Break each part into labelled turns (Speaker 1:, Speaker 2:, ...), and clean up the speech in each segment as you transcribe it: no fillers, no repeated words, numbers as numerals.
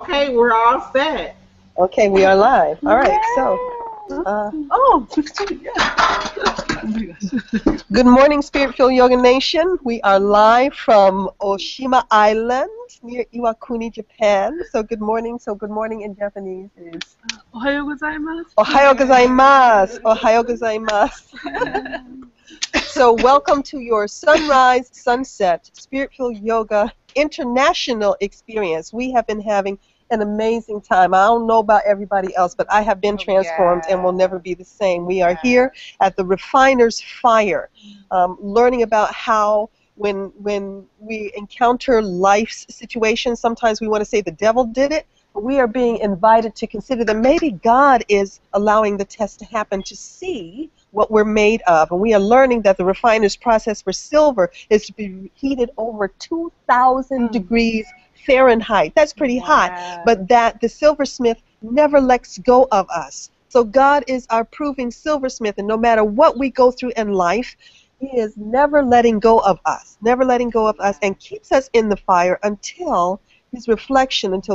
Speaker 1: Okay, we're all set.
Speaker 2: Okay, we are live. All right, so. Good morning, Spirit-Filled Yoga Nation. We are live from Oshima Island near Iwakuni, Japan. So good morning. So good morning in Japanese is
Speaker 3: Ohayo gozaimasu.
Speaker 2: Ohayo gozaimasu. Ohayo gozaimasu. So welcome to your Sunrise Sunset Spirit-Filled Yoga International Experience. We have been having an amazing time. I don't know about everybody else, but I have been transformed and will never be the same. We are here at the Refiner's Fire, learning about how when we encounter life's situations, sometimes we want to say the devil did it, but we are being invited to consider that maybe God is allowing the test to happen to see what we're made of. And we are learning that the refiner's process for silver is to be heated over 2,000 degrees Fahrenheit. That's pretty hot, but that the silversmith never lets go of us. So God is our proving silversmith, and no matter what we go through in life, He is never letting go of us, and keeps us in the fire until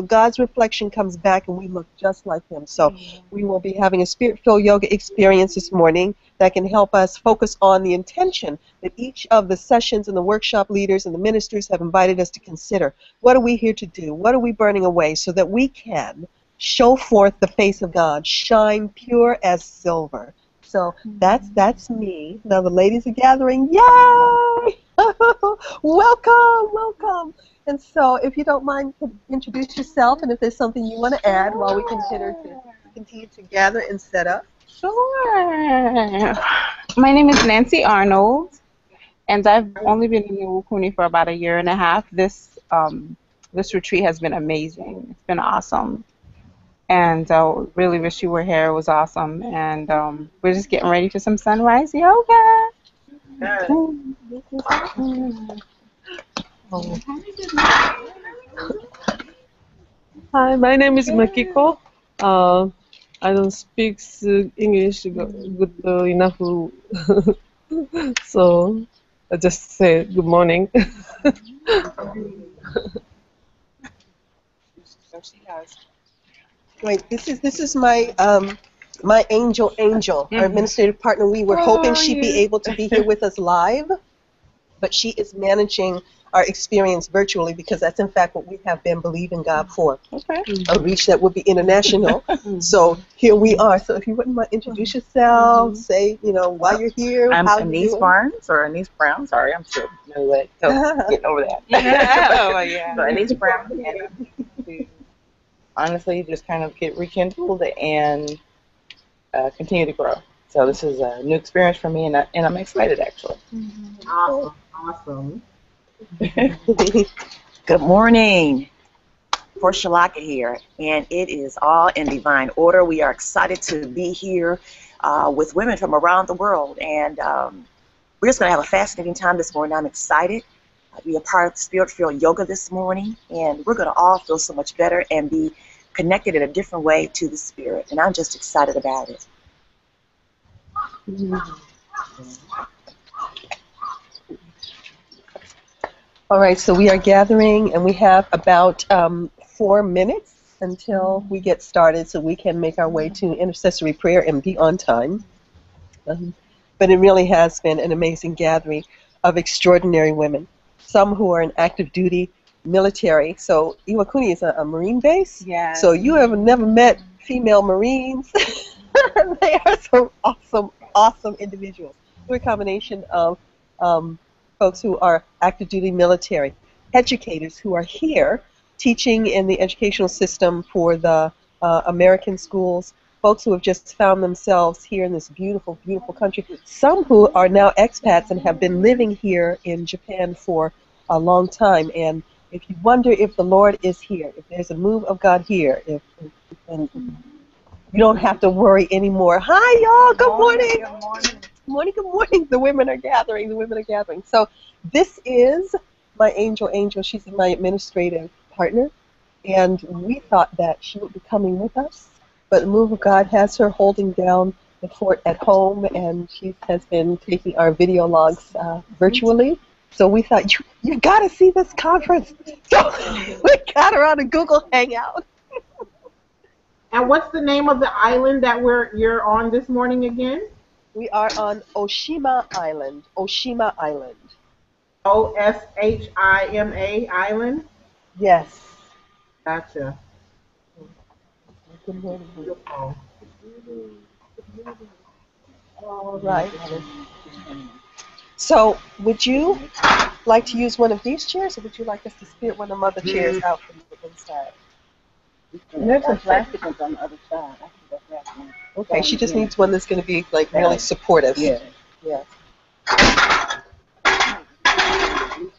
Speaker 2: God's reflection comes back and we look just like Him. So we will be having a Spirit-Filled Yoga experience this morning that can help us focus on the intention that each of the sessions and the workshop leaders and the ministers have invited us to consider. What are we here to do? What are we burning away so that we can show forth the face of God, shine pure as silver? So that's me. Now the ladies are gathering. Yay! Welcome. And so if you don't mind, introduce yourself, and if there's something you want to add while we continue to gather and set up.
Speaker 3: Sure. My name is Nancy Arnold, and I've only been in Iwakuni for about 1.5 years. This retreat has been amazing. It's been awesome. And really wish you were here. It was awesome. And we're just getting ready for some sunrise yoga.
Speaker 4: Hi, my name is Makiko. I don't speak English good enough, so I just say good morning.
Speaker 2: Wait, this is my my angel, our administrative partner. We were hoping she'd be able to be here with us live, but she is managing our experience virtually because that's in fact what we have been believing God for.
Speaker 3: Okay.
Speaker 2: A reach that would be international. So here we are. So if you wouldn't mind introduce yourself, say, why you're here.
Speaker 1: I'm
Speaker 2: how
Speaker 1: Anise
Speaker 2: you
Speaker 1: Barnes, or Anise Brown. Sorry, I'm still new at getting over that.
Speaker 3: Yeah.
Speaker 1: So Anise Brown, and to honestly just kind of get rekindled and continue to grow. So this is a new experience for me, and I'm excited actually.
Speaker 2: Awesome.
Speaker 5: Good morning. Shalaka here, and it is all in divine order. We are excited to be here with women from around the world, and we're just going to have a fascinating time this morning. I'm excited to be a part of Spirit-Filled Yoga this morning, and we're going to all feel so much better and be connected in a different way to the Spirit, and I'm just excited about it.
Speaker 2: All right, so we are gathering, and we have about 4 minutes until we get started so we can make our way to intercessory prayer and be on time. But it really has been an amazing gathering of extraordinary women, some who are in active duty military. So Iwakuni is a Marine base.
Speaker 3: Yeah.
Speaker 2: So you have never met female Marines. They are some awesome individuals. We're a combination of folks who are active duty military, educators who are here teaching in the educational system for the American schools, folks who have just found themselves here in this beautiful, beautiful country, some who are now expats and have been living here in Japan for a long time. And if you wonder if the Lord is here, if there's a move of God here, and you don't have to worry anymore. Hi, y'all. Good morning. Good morning. The women are gathering. So this is my angel. She's my administrative partner. And we thought that she would be coming with us. But the move of God has her holding down the fort at home. And she has been taking our video logs virtually. So we thought, you got to see this conference. So we got her on a Google Hangout.
Speaker 6: And what's the name of the island that you're on this morning again?
Speaker 2: We are on Oshima Island. Oshima Island.
Speaker 6: Oshima Island?
Speaker 2: Yes.
Speaker 6: Gotcha.
Speaker 2: Good morning.
Speaker 6: Beautiful.
Speaker 2: All right. So, would you like to use one of these chairs, or would you like us to spirit one of the other chairs out from the inside?
Speaker 1: There's some plastic ones on the other side. I think that's one.
Speaker 2: Okay, she just needs one that's going to be like really supportive.
Speaker 1: Yeah.
Speaker 2: Yeah.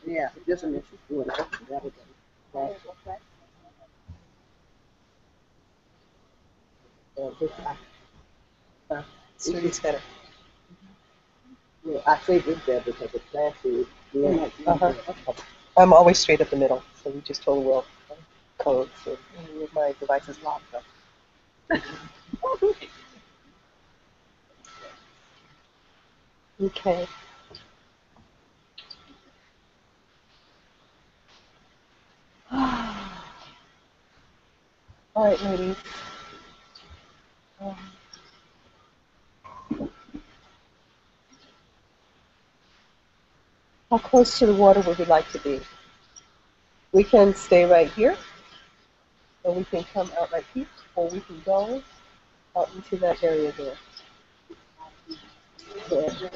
Speaker 1: Yeah, just a minute. That was it.
Speaker 2: It's better.
Speaker 1: Yeah, I say this there because the plastic. Yeah.
Speaker 2: I'm always straight up the middle, so we just told Will code. So my device is locked up. Okay. All right, ladies. How close to the water would we like to be? We can stay right here, or we can come out right here, or we can go out into that area there.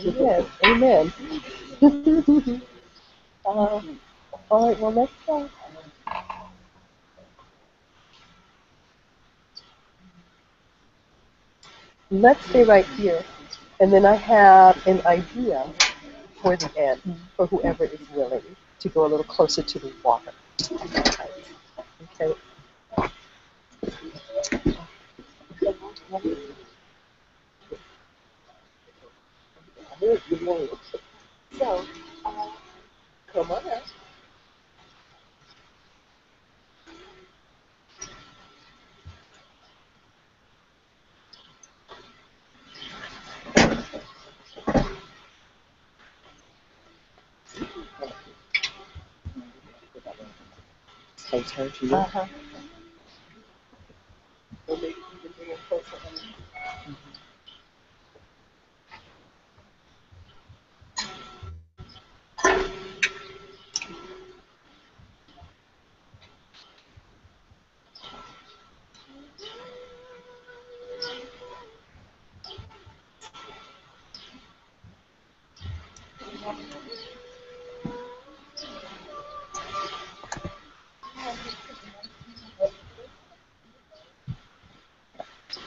Speaker 2: Yes, amen. All right, well, let's go. Let's stay right here. And then I have an idea for the end, for whoever is willing to go a little closer to the water. Okay. So, come on up.
Speaker 1: So turn to you.
Speaker 2: Uh-huh. So maybe you can bring it closer.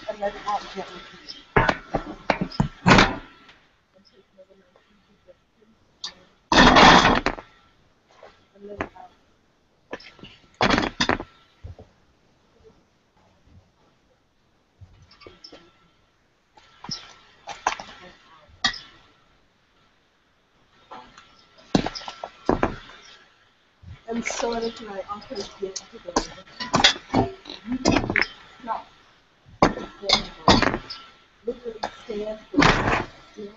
Speaker 2: And let's out gently. And let it out. And so that I often get to the stop. Literally stand for the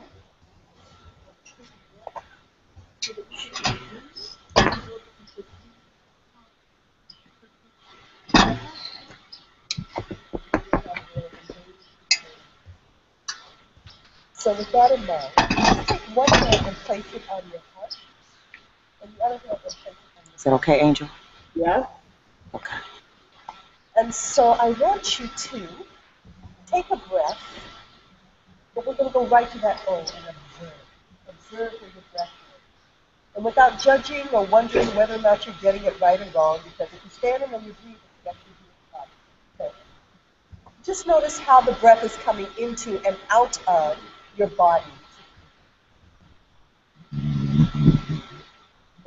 Speaker 2: So with that in mind, just take one hand and place it on your heart, and the other hand and place it on your
Speaker 5: Is that okay, Angel?
Speaker 6: Yes.
Speaker 5: Okay.
Speaker 2: And so I want you to take a breath, but we're going to go right to that O and observe. Observe where your breath is. And without judging or wondering whether or not you're getting it right or wrong, because if you're standing and you're breathing, you have to do it right. Okay. Just notice how the breath is coming into and out of your body.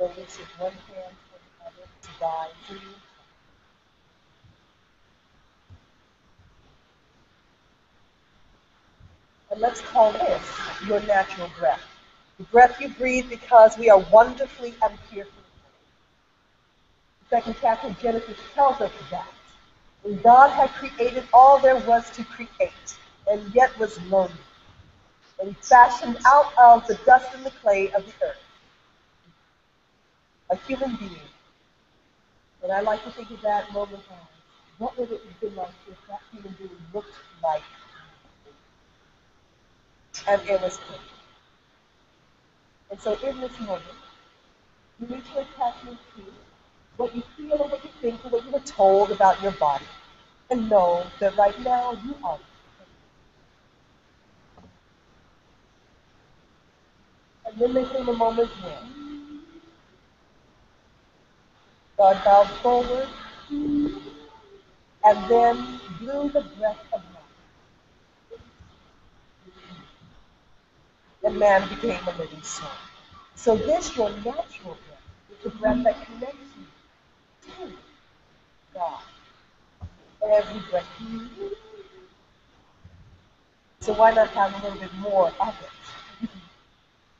Speaker 2: Release with one hand for the other to guide you. And let's call this your natural breath. The breath you breathe because we are wonderfully and fearfully made. The second chapter of Genesis tells us that. When God had created all there was to create, and yet was lonely. And he fashioned out of the dust and the clay of the earth a human being. And I like to think of that moment as what would it have been like if that human being looked like, and it was him? And so in this moment, you need to attachment to what you feel or what you think or what you were told about your body. And know that right now you are. And then there came a moment when God bowed forward and then blew the breath of life. And man became a living soul. So this, your natural breath, is the breath that connects you to God. Every breath you use. So why not have a little bit more of it?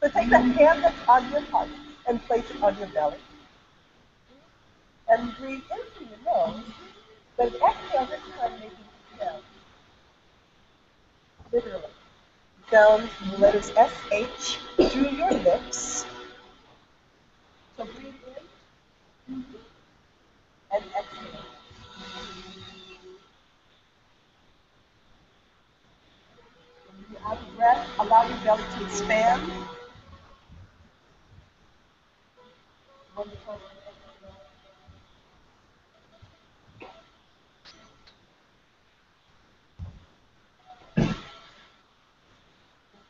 Speaker 2: So take that hand that's on your heart and place it on your belly. And breathe into your nose. But exhale this time making sound. Literally. Sounds the letters S-H through your lips. So breathe in and exhale. When you're out of breath, allow your belly to expand. When you come to exhale.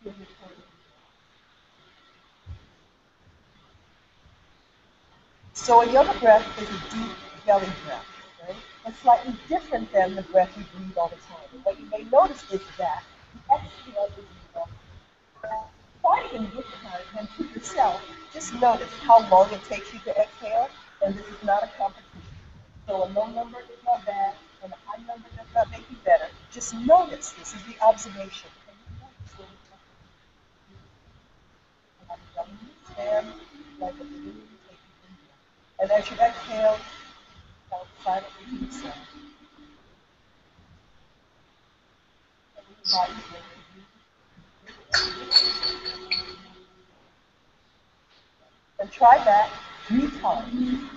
Speaker 2: Feel your tongue. So a yoga breath is a deep belly breath, right? It's slightly different than the breath you breathe all the time. And what you may notice is that the exhale is more. Try it in this time and to yourself, just notice how long it takes you to exhale, and this is not a competition. So a low number is not bad, and a high number does not make you better. Just notice, this is the observation. Stand like a balloon taking in breath. And as you exhale, count silently to yourself. And try that 3 times.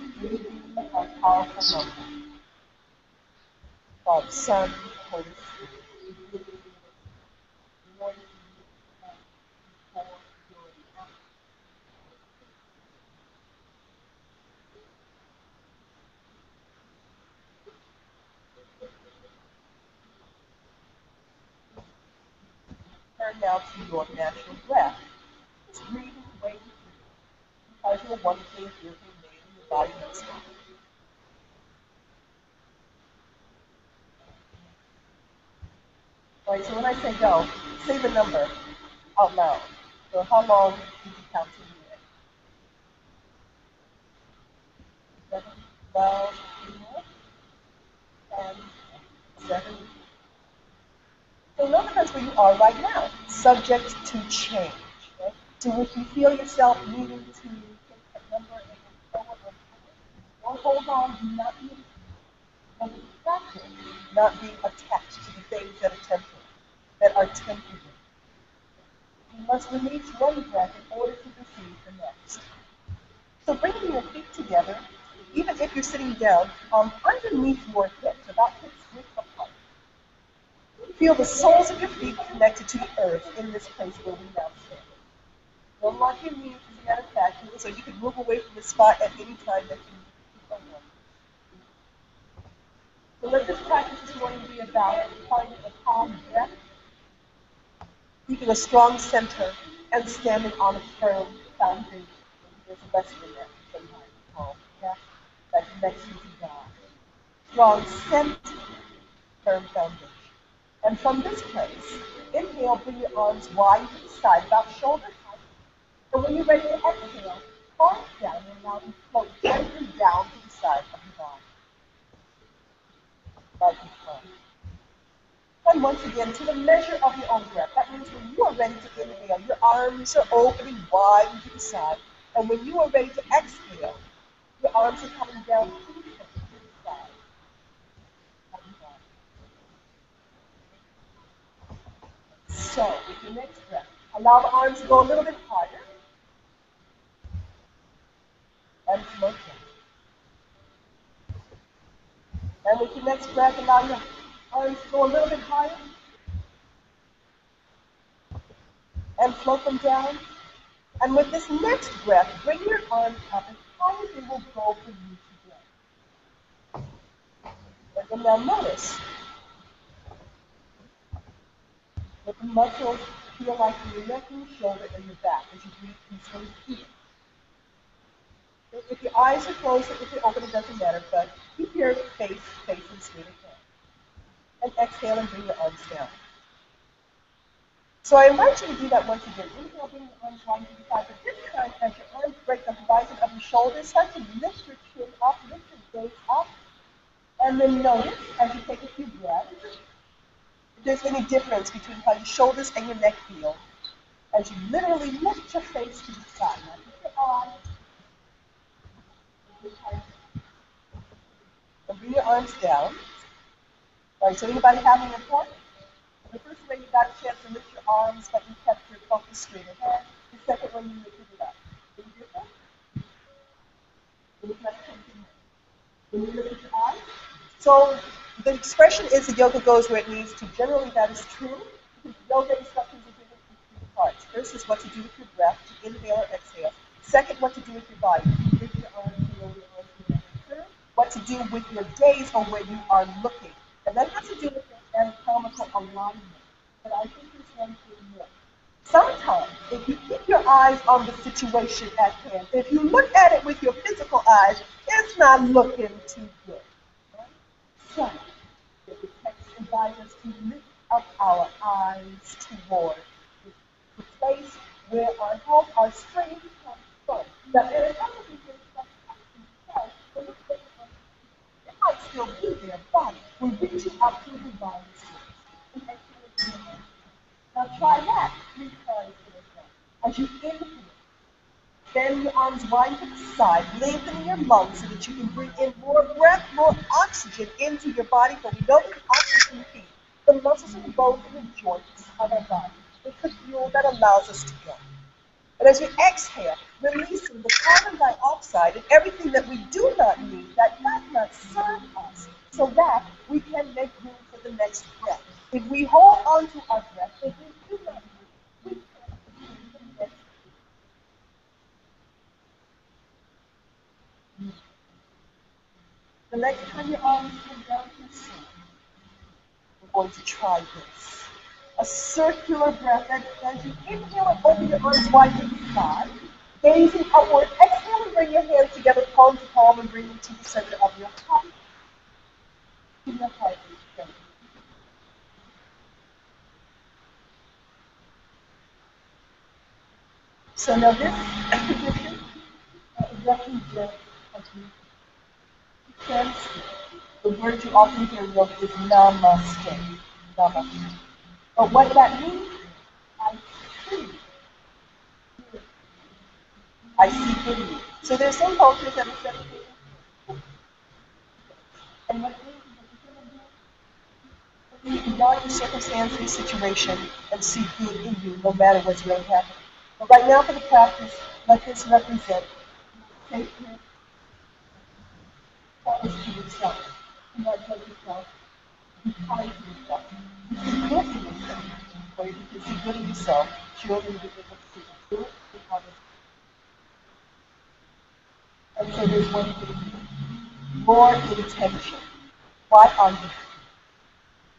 Speaker 2: A powerful number called Sun, Holy Spirit. Turn now to your natural breath. Just breathe the way you breathe. Because you're wonderfully and fearfully made and your body knows how. Alright, so when I say go, say the number out loud. So how long did you count to the end? 7, 12, 10, 7. So notice that's where you are right now, subject to change. Right? So if you feel yourself needing to take that number and go forward or hold on, do not be distracted, not being attached to the things that are temporary. You must release one breath in order to receive the next. So bringing your feet together, even if you're sitting down, underneath your hips, about hips-width apart. Feel the soles of your feet connected to the earth in this place where we now stand. Don't lock your knees as you attachment, so you can move away from the spot at any time that you need to. So let this practice this morning be about finding a calm breath, keeping a strong center, and standing on a firm foundation. There's a lesson in that sometimes called breath that connects you to God. Strong center, firm foundation. And from this place, inhale, bring your arms wide to the side, about shoulder height. And when you're ready to exhale, palms down and allow them to float gently down to the side of your body. Like you float. And once again, to the measure of your own breath. That means when you are ready to inhale, your arms are opening wide to the side. And when you are ready to exhale, your arms are coming down to the side. So, with your next breath, allow the arms to go a little bit higher. And slow down. And with your next breath, allow your arms to go a little bit higher and float them down. And with this next breath, bring your arms up as high as they will go for you today. And then now notice what the muscles feel like in your neck and your shoulder and your back as you breathe peacefully here. If your eyes are closed or if they're open, it doesn't matter, but keep your face facing straight ahead. And exhale and bring your arms down. So I invite you to do that once again. Inhale, bring your arms wide to the side, but this time as your arms break the horizon of your shoulders, start to lift your chin up, lift your gaze up, and then notice as you take a few breaths, if there's any difference between how your shoulders and your neck feel as you literally lift your face to the side. Now lift your eyes, and bring your arms down. All right, so anybody having a point? The first way you got a chance to lift your arms, but you kept your focus straight ahead. The second one, you lifted it up. Any different? Any question? When you look at your eyes? So the expression is the yoga goes where it needs to. Generally, that is true. Because yoga instructions are given in three parts. First is what to do with your breath, to inhale or exhale. Second, what to do with your body. Lift your arms, lower your arms, your neck. Third, what to do with your gaze or where you are looking. And that has to do with your anatomical alignment. But I think there's one thing more. Sometimes, if you keep your eyes on the situation at hand, if you look at it with your physical eyes, it's not looking too good. Right? So, the text invites us to lift up our eyes toward the place where our health, our strength comes from. Now, anatomically, there's some inside, but it might still be there, but we're reaching up to the divine source. Now try that 3 times in a day. As you inhale, bend your arms wide to the side, lengthening your lungs so that you can bring in more breath, more oxygen into your body. But we know that the oxygen feeds the muscles and the bones and the joints of our body. It's the fuel that allows us to go. And as we exhale, releasing the carbon dioxide and everything that we do not need, that does not serve us, so that we can make room for the next breath. If we hold on to our breath, if we do not move, we can't move the next breath. The next time your arms come down to the side, we're going to try this. A circular breath, and as you inhale and open your arms wide to the side, gazing upward, exhale and bring your hands together, palm to palm, and bring them to the center of your heart. To your heart. So now this position represents a Sanskrit. The word you often hear in yoga is namaste. Namaste. But what that means, I see. I see in you. So there's some cultures that are separated. And what it means is that you can beyond your circumstance, your situation, and see good in you, no matter what's really happening. But right now for the practice, let this represent sacred promise to yourself. Do not judge yourself. Be kind to yourself. You see good in yourself. Or if you can see good in yourself, surely you'll be able to see good in others. And so there's one thing here. More intention. Why are you here?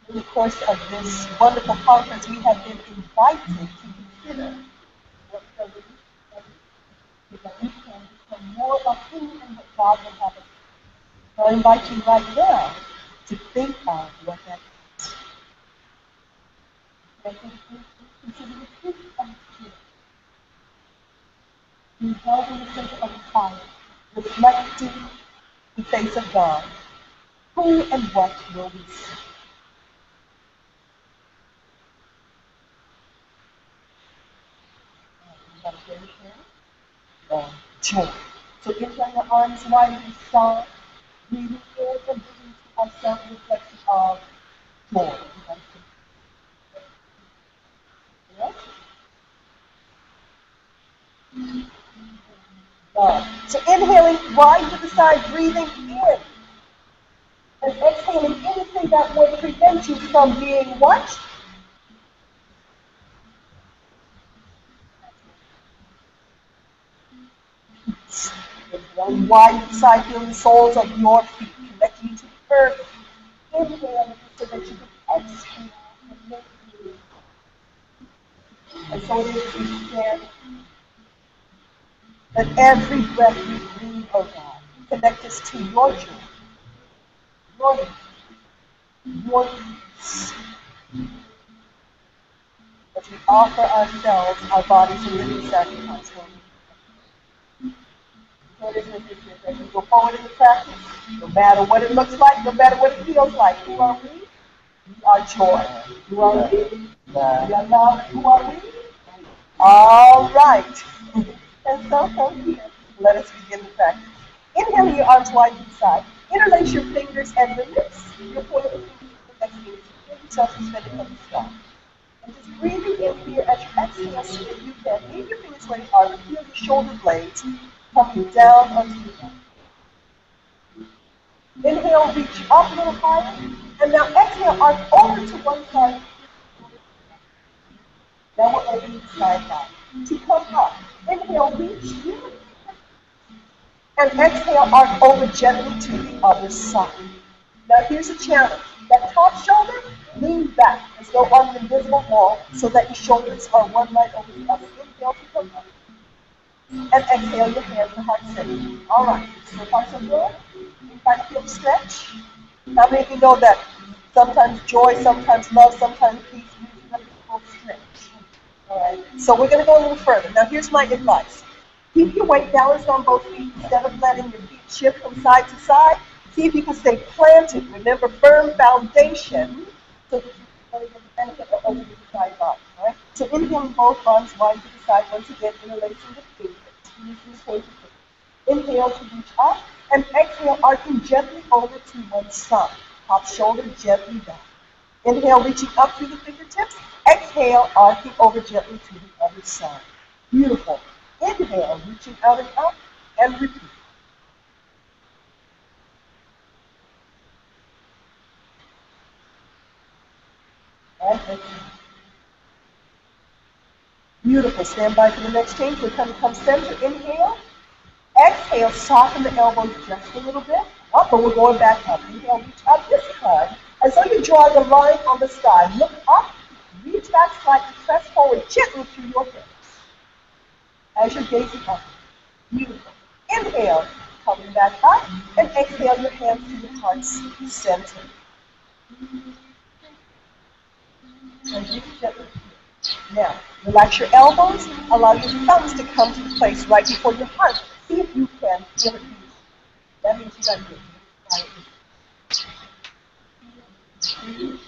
Speaker 2: In the course of this wonderful conference, we have been invited to consider what does it so that we can become more of who and what God will have us. So I invite you right now to think of what that is. I think consider the truth of the spirit. Be held in the center of the fire, reflecting the face of God. Who and what will we see? Joy. So inhale your arms wide to the side, breathing in and breathing to our self-reflection of joy. Yes? So inhaling wide to the side, breathing in. And exhaling something that would prevent you from being what? One wide side, feel the soles of your feet connecting you to the earth. Inhale so that you can exhale and make you. And so it is we stand that every breath we breathe, oh God, connect us to your joy, your peace. As we offer ourselves, our bodies, a living sacrifice. So it is with this as we go forward in the practice, no matter what it looks like, no matter what it feels like. Who are we? We are joy. Who are we? We are love. Who are we? All right. And so from here, let us begin the practice. Inhale your arms wide to the side. Interlace your fingers and the lips. Your pointer fingers and the next fingers. Feel yourself suspended from the sky. And just breathing in here as you exhale, see if you can. Leave your fingers where you are. Feel your shoulder blades coming down onto your back. Inhale, reach up a little higher. And now exhale, arch over to one side. Now we're opening the side back. To come up. Inhale, reach. And exhale, arch over gently to the other side. Now here's a challenge. That top shoulder, lean back as though on an invisible wall so that your shoulders are one line over the other. Inhale to come up. And exhale your hands to heart center. All right, so far so good. Try to feel the stretch. How many of you know that sometimes joy, sometimes love, sometimes peace, usually a full stretch? All right, so we're going to go a little further. Now here's my advice. Keep your weight balanced on both feet instead of letting your feet shift from side to side. See if you can stay planted. Remember, firm foundation so that you can benefit over the side body. All right? So inhaling both arms wide to the side. Once again, interlacing the fingers. Using the pointer fingers. Inhale to reach up, and exhale, arcing gently over to one side. Top shoulder gently down. Inhale, reaching up through the fingertips. Exhale, arcing over gently to the other side. Beautiful. Inhale, reaching out and up, and repeat. And exhale. Beautiful. Stand by for the next change. We're going to come center. Inhale. Exhale, soften the elbows just a little bit. Up, but we're going back up. Inhale, reach up this time. As though you're drawing a line on the sky. Look up, reach back slightly, press forward gently through your hips. As you're gazing up. Beautiful. Inhale, coming back up, and exhale your hands to the heart's center. And breathe gently. Now, relax your elbows, allow your thumbs to come to the place right before your heart. See if you can feel it. That means you got to do it.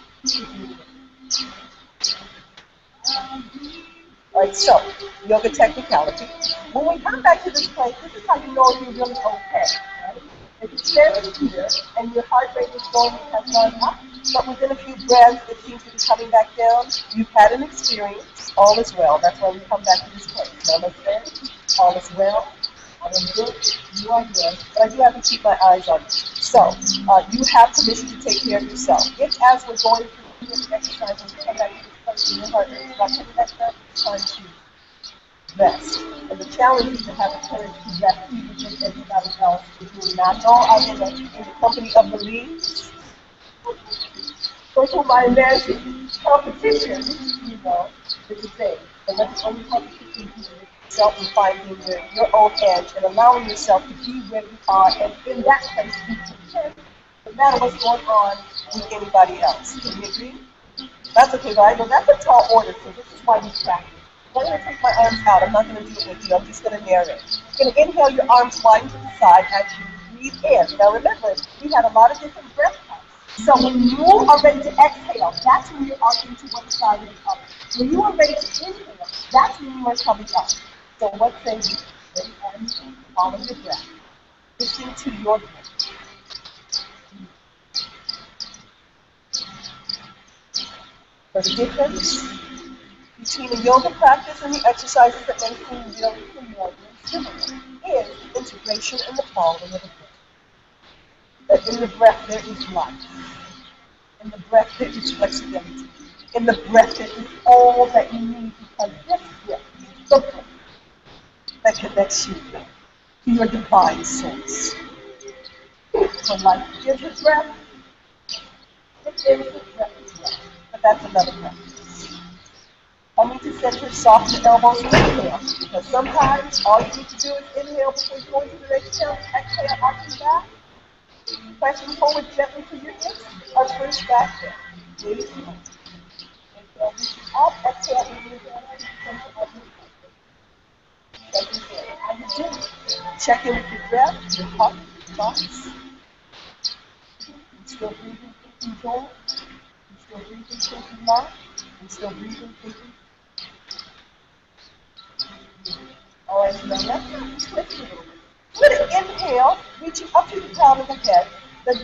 Speaker 2: All right, so, yoga technicality. When we come back to this place, this is how you know you're really okay. Right? If you stand here and your heart rate is going, has gone up, but within a few breaths it seems to be coming back down, you've had an experience, all is well. That's why we come back to this place. Namaste, all is well. I am good, you are good, but I do have to keep my eyes on you. So, you have permission to take care of yourself. If as we're going through this exercise, when we come back to this place and your heart rate is not coming back down, it's time to rest. And the challenge is to have the courage to rest even if everybody else is doing that. No, I'm in the company of the leads. So my imagine competition, you know, is the same. And that's the only competition you do. Yourself and finding your own edge and allowing yourself to be where you are and in that place be content no matter what's going on with anybody else. Can you agree? That's okay, but I know that's a tall order, so this is why we practice. I'm going to take my arms out. I'm not going to do it with you. I'm just going to narrate. You're going to inhale your arms wide to the side as you breathe in. Now remember, we had a lot of different breath types. So when you are ready to exhale, that's when you're arching to one side or the other. When you are ready to inhale, that's when you are coming up. So what say you? Ready and follow your breath. Listen to your breath. For the difference between the yoga practice and the exercises that may seem really familiar and similar is the integration and the following of the breath. That in the breath there is life. In the breath, there is flexibility. In the breath, there is all that you need because this breath is the breath that connects you to your divine source. So life gives a breath, it is a breath as well. But that's another practice. Coming to center, soften the elbows, inhale. Because sometimes all you need to do is inhale before you go into the next exhale. Exhale out and back. Pressing forward gently to your hips or first back there. Gaze in. Inhale, reaching up. Exhale, moving your hand to center of your check in. How you doing? Check in with your breath, your heart, your thoughts. You still breathing, thinking joy. You still breathing, thinking love. You still breathing, thinking. All right, so now let's twist it a little bit. With an inhale, reaching up to the crown of the head. The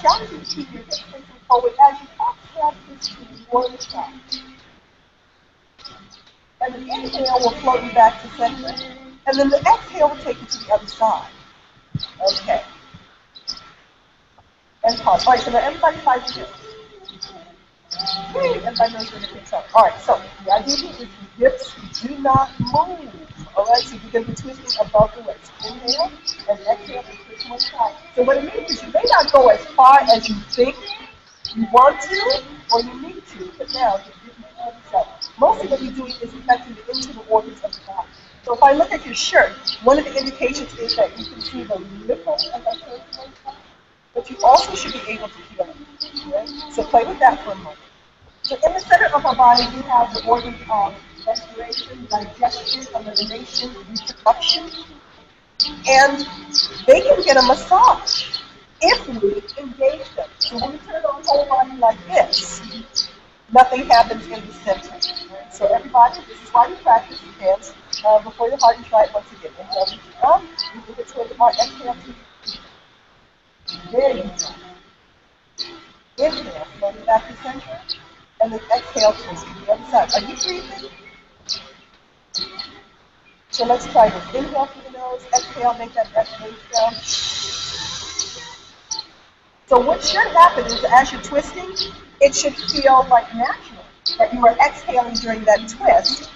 Speaker 2: challenge is to keep your hips facing forward as you exhale this to one side. And the inhale will float you back to center. And then the exhale will take you to the other side. Okay. And pause. All right, so now everybody finds your hips. Everybody knows where the hips are. All right, so the idea here is the hips do not move. All right, so you're going to be twisting above the waist. Inhale and exhale and twist one side. So what it means is you may not go as far as you think you want to or you need to, but now you're getting the other side. Most of what you're doing is affecting the internal organs of the body. So if I look at your shirt, one of the indications is that you can see the nipple and that sort of thing, but you also should be able to feel it. Right? So play with that for a moment. So in the center of our body, we have the organs of respiration, digestion, elimination, reproduction, and they can get a massage if we engage them. So when we turn on the whole body like this, nothing happens in the center. Right? So everybody, this is why we practice the hands before your heart and try it once again. Inhale, reach it up, you can twist the heart, exhale, there you go. Inhale, float it back to center. And then exhale, twist to the other side. Are you breathing? So let's try this. Inhale through the nose, exhale, make that exhale sound. So what should happen is as you're twisting, it should feel like natural that you are exhaling during that twist.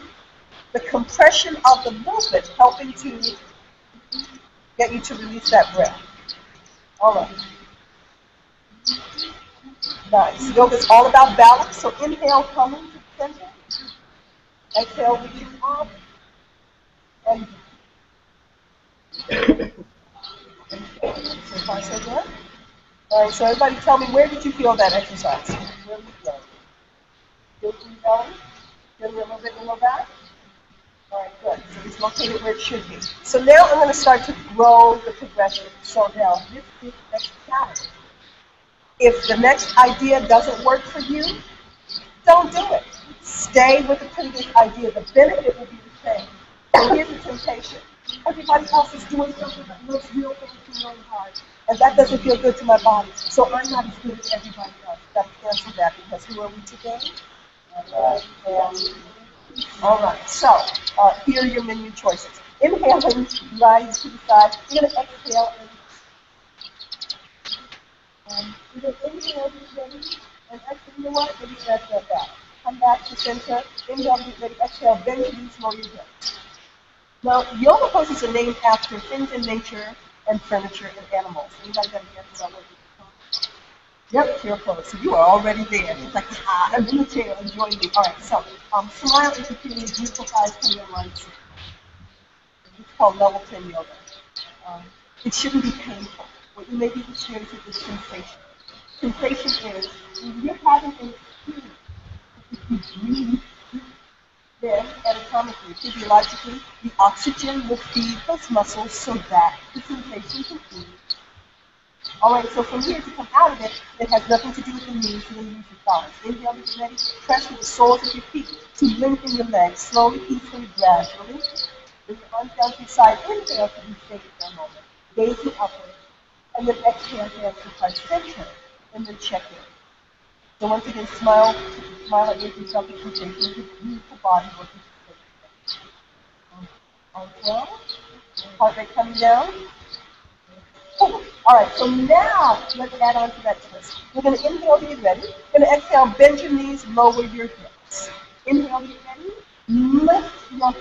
Speaker 2: The compression of the movement helping to get you to release that breath. All right. Nice. Yoga is all about balance. So inhale, coming to the center. Exhale, reaching up. And so far, so good. All right, so everybody tell me, where did you feel that exercise? Where did you go? Feel it in your belly? Feel it a little bit in your back? All right, good. So it's located where it should be. So now I'm going to start to grow the progression. So now, this is the next challenge. If the next idea doesn't work for you, don't do it. Stay with the previous idea. The benefit will be the same. So here's the temptation. Everybody else is doing something that looks real fancy, really hard. And that doesn't feel good to my body. So I'm not as good as everybody else. Got to cancel that because who are we today? All right. So here are your menu choices. Inhale and rise to the side. You're going to exhale and you're going to inhale, get ready, and exhale. You know what? Maybe stretch that back. Come back to center. Inhale, get ready. Exhale. Bend your knees, lower your hips. Now, yoga poses are named after things in nature and furniture and animals. Anybody got a guess about what you're doing? Yep, chair pose. So you are already there. It's like, I'm in the chair, enjoy me. All right, so smile if you feel these beautiful eyes coming in line. It's called level 10 yoga. It shouldn't be painful. What you may be experiencing is sensation. Sensation is when you're having an experience, if you breathe, then anatomically, physiologically, the oxygen will feed those muscles so that the sensation can feed. All right, so from here to come out of it, it has nothing to do with the knees, you're going to use your thighs. Inhale, get ready, press with the soles of your feet to lengthen your legs, slowly, peacefully, gradually. Bring your arms down to your side. Inhale to be steady for a moment, gazing upward, and then exhale, hands to touch center, and then check in. So once again, smile at yourself and take your beautiful body working on 12. Heart rate coming down. All right, so now let's add on to that twist. We're going to inhale to get ready. We're going to exhale, bend your knees, lower your hips. Inhale to get ready. Lift your heart.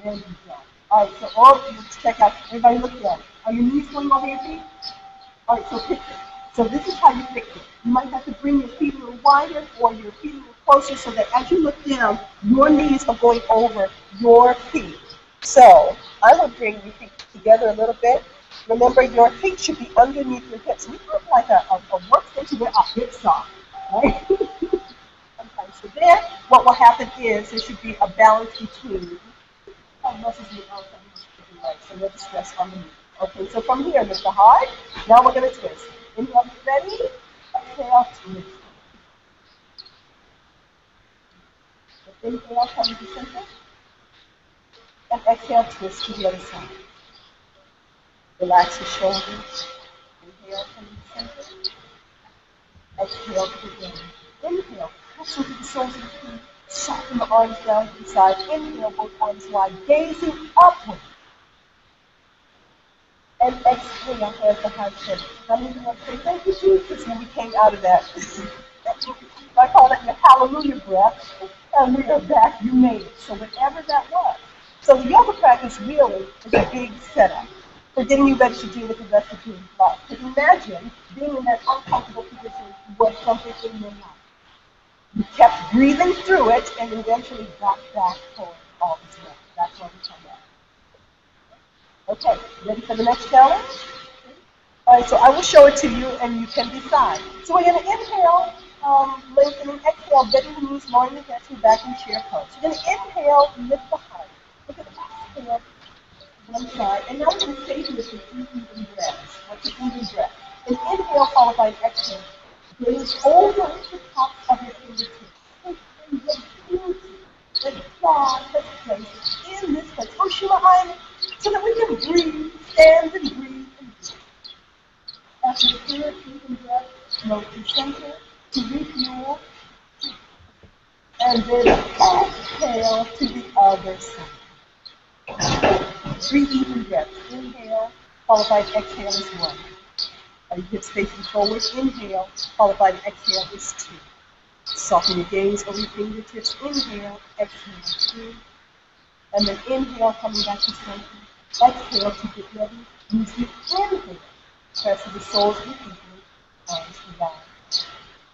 Speaker 2: There you go. All right, so all of you, check out. Everybody look down. Are your knees going over your feet? All right, so fix it. So this is how you fix it. You might have to bring your feet a little wider or your feet a little closer so that as you look down, your knees are going over your feet. So I would bring your feet together a little bit. Remember, your feet should be underneath your hips. We have like a workstation where our hips are, right? Sometimes. So there, what will happen is there should be a balance between muscles in the arms and muscles in the legs. So we'll just rest on the knee. Okay, so from here, lift the heart. Now we're going to twist. Inhale, get ready. Exhale, twist. Inhale, come to the center. And exhale, twist to the other side. Relax your shoulders. Inhale, come to the center. Exhale to the end. Inhale, press into the soles of the feet. Soften the arms down to the side. Inhale, both arms wide, gazing upward. And exhale, hands behind chin. How many of you want to say thank you, Jesus, when we came out of that? I call it your hallelujah breath. And we are back, you made it. So whatever that was. So the yoga practice really is a big setup for getting you ready to deal with the rest of your life. Because imagine being in that uncomfortable position was something in your life. You kept breathing through it and eventually got back for all this well. That's why we come back. Okay, ready for the next challenge? All right, so I will show it to you and you can decide. So we're going to inhale, lengthen, and exhale, bending the knees, lowering the head to back in chair pose. We're going to inhale, lift the heart. We're going to exhale one side, and now we're going to stay here for 3 even breaths. What's an even breath? An inhale followed by an exhale. Gaze over the top of your fingertips. And get beauty. Let God take place in this place. Oshima Island, so that we can breathe, stand and breathe and breathe. After the third even breath, float to center to refuel. And then exhale to the other side. 3 even breaths. Inhale, followed by an exhale is 1. Your hips facing forward. Inhale, followed by an exhale is 2. Soften your gaze over your fingertips. Inhale, exhale, 3. And then inhale, coming back to center. Exhale to get ready. Use the inhale. Press to the soles of your feet. Arms to down.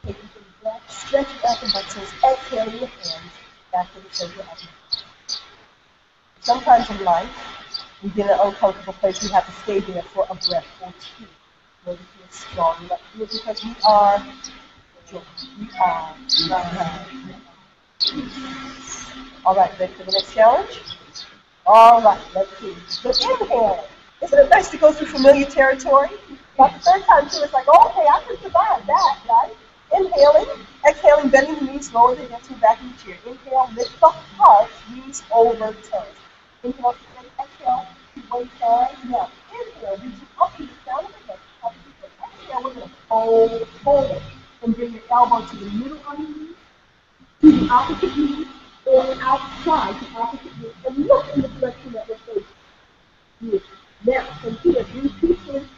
Speaker 2: Take a deep breath. Stretch your back and butt toes. Exhale your hands back to the center of your head. Sometimes in life, we get in an uncomfortable place. We have to stay there for a breath or 2. Where we feel strong. Because we are joy. We are love. All right, ready for the next challenge? All right, let's see. So inhale. Isn't it nice to go through familiar territory? About the third time too, it's like, oh, okay, I can survive that, right? Inhaling, exhaling, bending the knees, lower the hips, and back in the chair. Inhale, lift the heart, knees over toes. Inhale, exhale, one side. Now, inhale, reach up to the crown of the head. Exhale, we're going to fold forward and bring your elbow to the middle of your knee, to the opposite knee, or outside the opposite knee, and look in the direction that we're facing. Good. Now, from here, breathe deeply.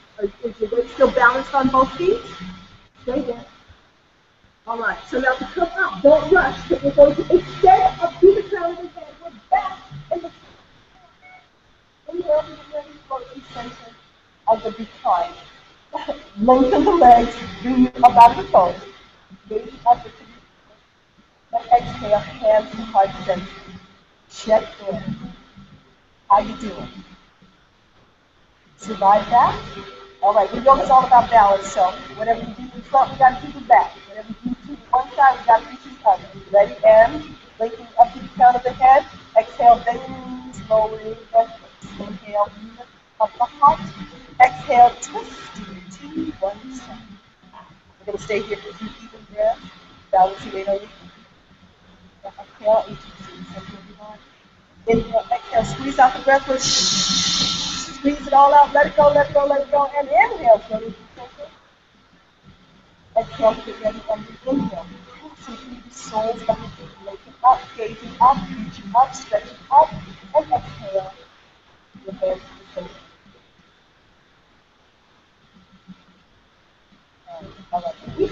Speaker 2: Is your weight still balanced on both feet? Stay there. All right, so now to come up, don't rush, but we're going to extend up to the crown of the head. We're back in the inhale, to the ready, float to center of the recline. Lengthen the legs, bring you up out of the toes. Gaze up to the and exhale, hands to heart center. Check in. How you doing? Survive that? All right, we know it's all about balance, so whatever you do in front, we got to keep it back. Whatever you do to one side, we got to reach the other. Ready? And linking up to the crown of the head. Exhale, bend your knees, lowering the hips. Inhale, lift up the heart. Exhale, twisting to one side. We're going to stay here for 2 even breaths. Balance your weight on your feet. Exhale, inhale, exhale, squeeze out the breath. Squeeze it all out, let it go, let it go, let it go, and inhale. Exhale, get ready, and inhale. Pressing through the soles of your feet, looking up, gazing up, reaching up, stretching up, and exhale. Your hands to the center.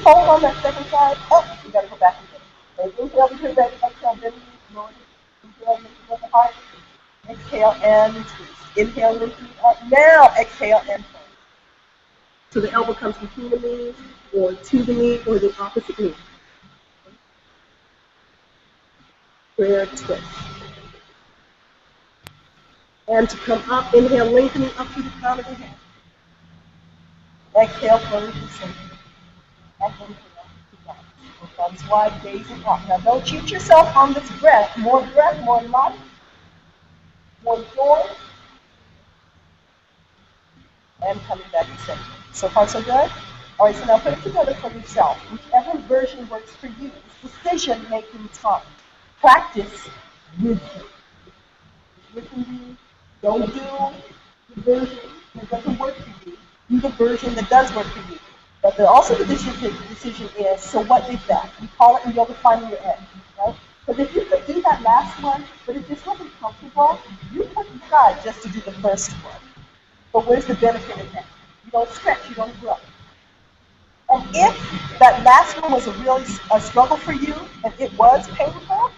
Speaker 2: hold on that second side. Oh, you gotta go back again. Okay, inhale to your belly, exhale, bend the knees, lower it. Inhale, lift it up the heart. Exhale and squeeze. Inhale, lift it up. Now exhale and fold. So the elbow comes between the knees, or to the knee, or the opposite knee. Prayer twist. And to come up, inhale, lengthening up through the crown of the head. Exhale, floating to center. And inhale to down. With thumbs wide, gazing up. Now don't cheat yourself on this breath. More breath, more life, more joy. And coming back to center. So far, so good? All right, so now put it together for yourself. Whichever version works for you. It's decision-making time. Practice with you. With you. Don't do the version that doesn't work for you. Do the version that does work for you. But also the decision is, so what is that? We call it in yoga finding your edge, right? Because if you could do that last one, but it just wasn't comfortable, you could try just to do the first one. But where's the benefit of that? You don't stretch, you don't grow. And if that last one was a struggle for you, and it was painful,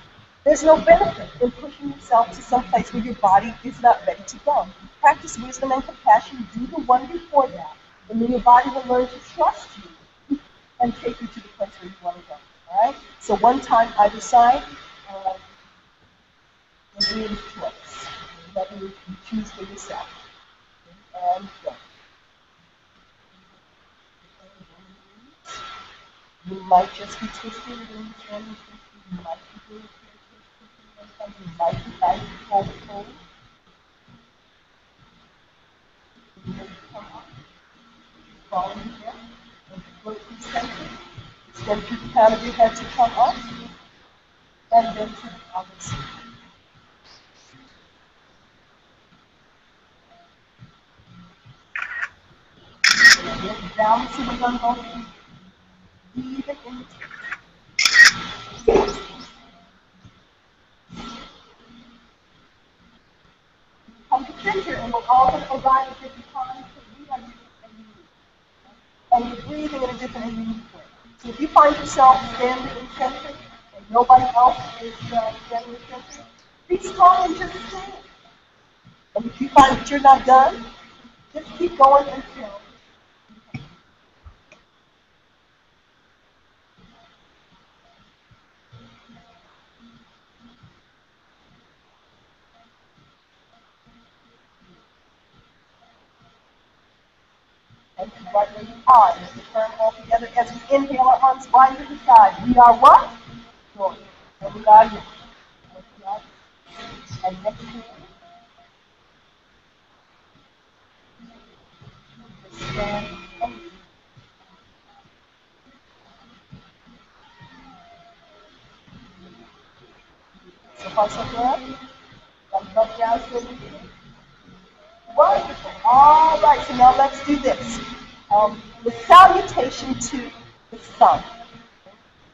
Speaker 2: there's no benefit in pushing yourself to some place where your body is not ready to go. Practice wisdom and compassion, do the one before that, and then your body will learn to trust you and take you to the place where you want to go. All right? So one time either side, and do the choice. That you choose for yourself. And go. You might just be twisting it in the hand. You might be doing it. You might be nice and hold. You may come up. Following here. And float through center. Extend through the crown of your head to come up. And then to the other side. Balance it on both feet. Even in the tail. Come to center, and we're all going to arrive at different times, because we are unique and unique. And you're breathing in a different and unique way. So if you find yourself standing in center, and nobody else is standing in center, be strong and just stand. And if you find that you're not done, just keep going until. And right where you are, and return all together as we inhale our arms wide to the side. We are what? Joy. And we are you. And next hand, stand and so far so good. Thumbs up, down, still wonderful. All right, so now let's do this. The salutation to the sun.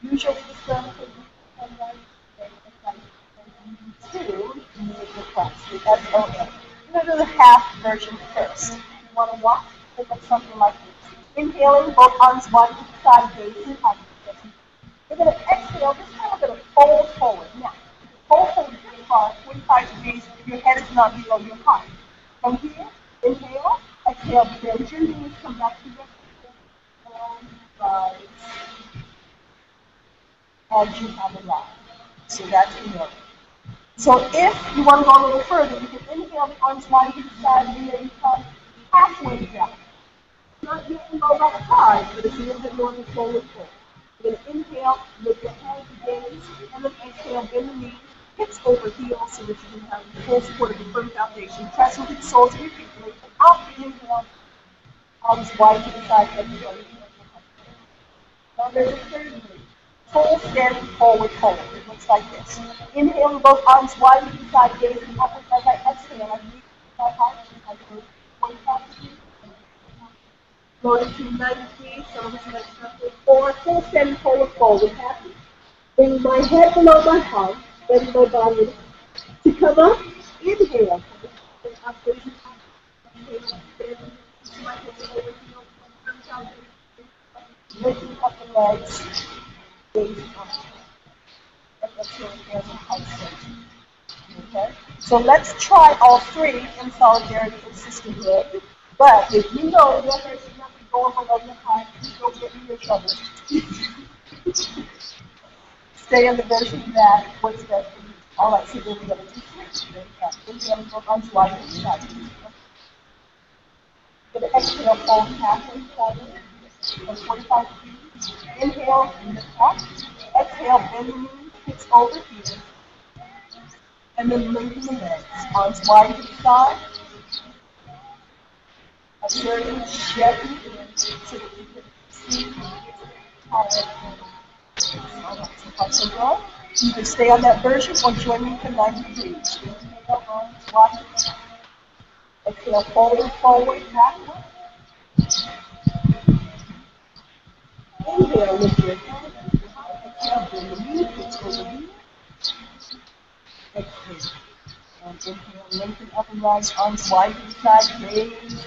Speaker 2: Usually the sun could be sunlight, and to the class, the S-O-N. We're going to do the half version first. If you want to walk, it looks something like this. Inhaling, both arms wide to the side, gazing up. We're going to exhale, this time we're going to fold forward. Now, fold forward this far, 45 degrees, your head is not below your heart. From here, inhale, exhale, bend your knees, come back to your and rise. As you have arrived. So that's the yoga. So if you want to go a little further, you can inhale the arms wide to the side, and then you come halfway down. Not yet below that high, but it's a little bit more than forward fold. You're going to inhale, lift your hands, gaze, and then exhale, bend the knees, hips over heels, so that you can have the full support of the firm foundation. Press with the soles of your feet. Lift out the inhale, arms wide to the side, exhale. Now there's a third move. Full standing forward fold. It looks like this. Inhaling both arms wide to the side, gazing upward as I exhale. I breathe my heart. I go 45 degrees. Floating to 90 degrees. Some of us might start with 4. Full standing forward fold. We're happy. Bring my head below my heart. Bend my body to come up. Inhale. And up, raising up. Exhale. Bend my hips over heels. Lifting up the legs, gaze up. And exhale, hands in tight cinch. Okay? So let's try all three in solidarity and sisterhood. But if you know your hair should not be going below your height, don't get me in trouble. Stay in the version that works best for you. All right, so then we're going to do three. Inhale and go arms wide to the side. Going to exhale, fold halfway forward and 45 degrees. Inhale, lift up. Exhale, bend the knees, hips over here. And then lengthen the legs. Arms wide to the side. Observing gently so that you can see how it goes. All right, so up and go. You can stay on that version or join me for 90 degrees. Inhale, arms wide to the side. Exhale, fold forward, backward. Inhale, lift your head. Exhale, bend the knee, hips over here. Exhale. And inhale, lengthen up and rise, arms wide to the side, gaze.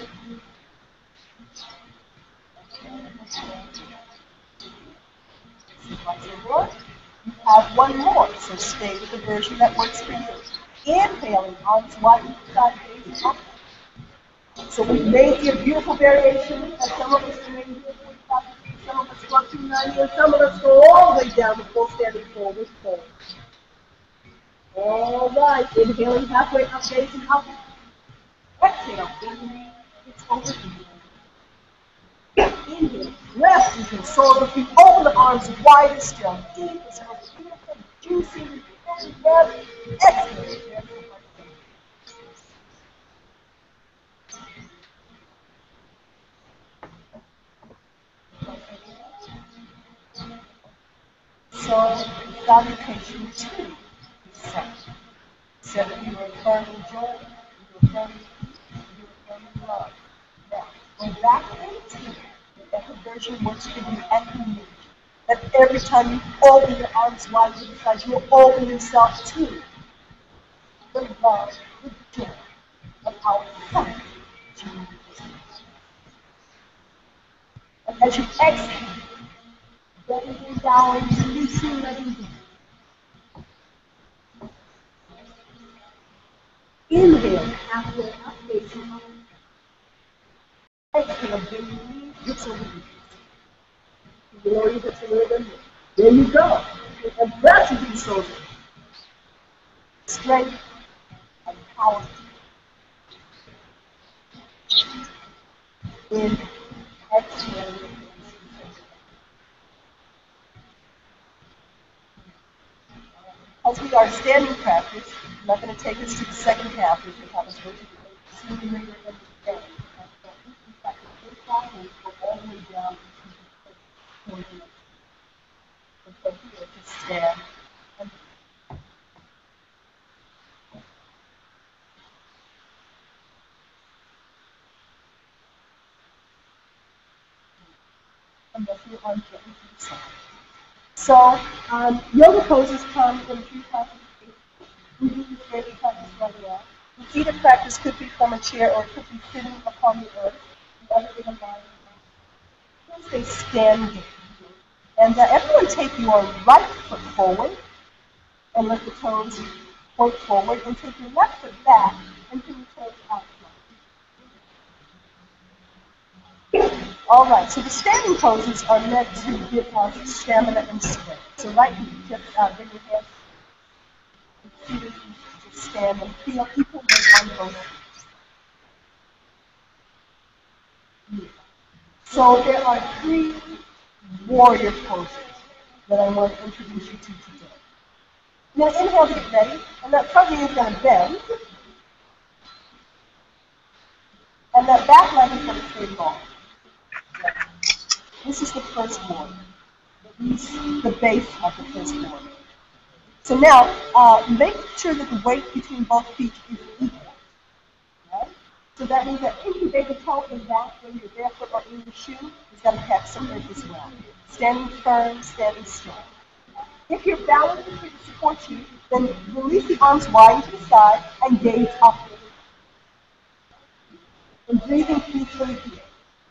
Speaker 2: You have one more, so stay with the version that works for you. Inhaling, arms wide to the side, gaze up. So we've made here beautiful variation, and some of us remain here 45 degrees, some of us go up to 90, and some of us go all the way down to full standing forward fold. All right, inhaling halfway up, gazing up. Exhale, bend the knee, hips over here. Inhale, left, you can soar the feet, open the arms wide and still. Deep as most beautiful, juicy, and left. Exhale. So, salutation 2 is set. Set that you are affirming joy, you are affirming peace, you are affirming love. Now, go back into that conversion works for you and for you. That every time you open your arms wide to the side, you will open yourself to the love, the joy of our Son, Jesus. And as you exhale, everything down, releasing, letting go. Inhale, halfway up, facing up. Exhale, bend your knees, hips over here. You lower your hips a little bit more. There you go. And breath into the shoulders. Strength and power. In exhale. As we are standing practice, I'm not going to take us to the second half, which will have us go to the simulator and the day. In fact, the first half will go all the way down to the point. And from here to stand. And lift your arms gently to the side. So, yoga poses come in 3 classifications. We do this daily practice right now. The seated practice could be from a chair or it could be sitting upon the earth. The other thing I'm lying down. Stay standing. And everyone take your right foot forward and let the toes point forward, and take your left foot back and pin your toes out. All right, so the standing poses are meant to give us stamina and strength. So right, you just bring your hands, just stand and feel equal weight on both feet. So there are 3 warrior poses that I want to introduce you to today. Now inhale to get ready, and that front knee is going to bend, and that back leg is going to stay long. This is the first warrior. This is the base of the first warrior. So now, make sure that the weight between both feet is equal. Right? So that means that pinky baby toe in that, whether you're barefoot or in your shoe, is going to catch some earth as well. Standing firm, standing strong. If your balance is here to support you, then release the arms wide to the side and gaze upward. And breathing peacefully here.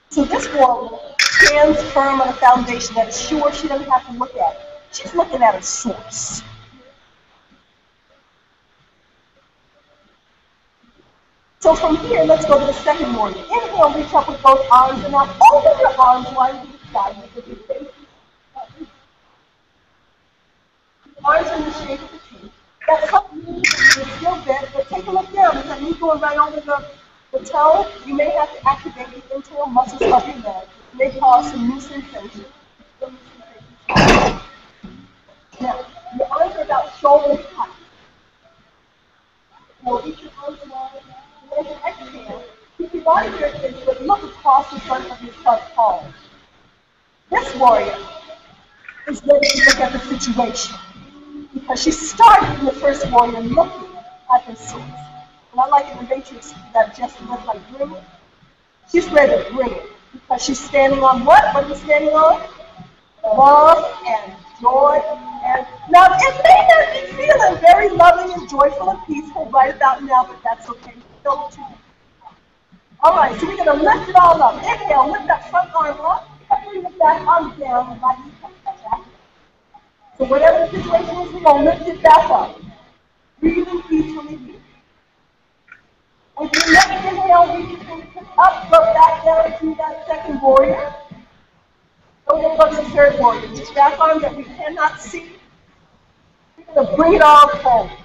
Speaker 2: So this warrior Stands firm on a foundation that's sure she doesn't have to look at it. She's looking at her source. So from here, let's go to the second warrior. Inhale, reach up with both arms, and now open your arms wide to the side. Arms are in the shape of the T. That front knee is still bent, but take a look down. Is that knee going right over the toe? You may have to activate the internal muscles of your leg. It may cause some new sensation. Now, your arms are about shoulder height. Now, reach your arms wide. As you exhale, keep your body very stiff, but look across the front of your front palm. This warrior is ready to look at the situation, because she started in the first warrior looking at her source. And I like in the Matrix that just looked like bring it. She's ready to bring it, because she's standing on what? What are you standing on? Love and joy. And now it may not be feeling very loving and joyful and peaceful right about now, but that's okay. Don't too. All right, so we're going to lift it all up. Inhale, lift that front arm up, bring the back arm down, and right back. So whatever the situation is, we're going to lift it back up. Breathing peacefully here. With your next inhale, reach your fingertips up, go back down to that second warrior. Then we're going to go to the third warrior. This back arm that we cannot see, we're going to bring it all forward.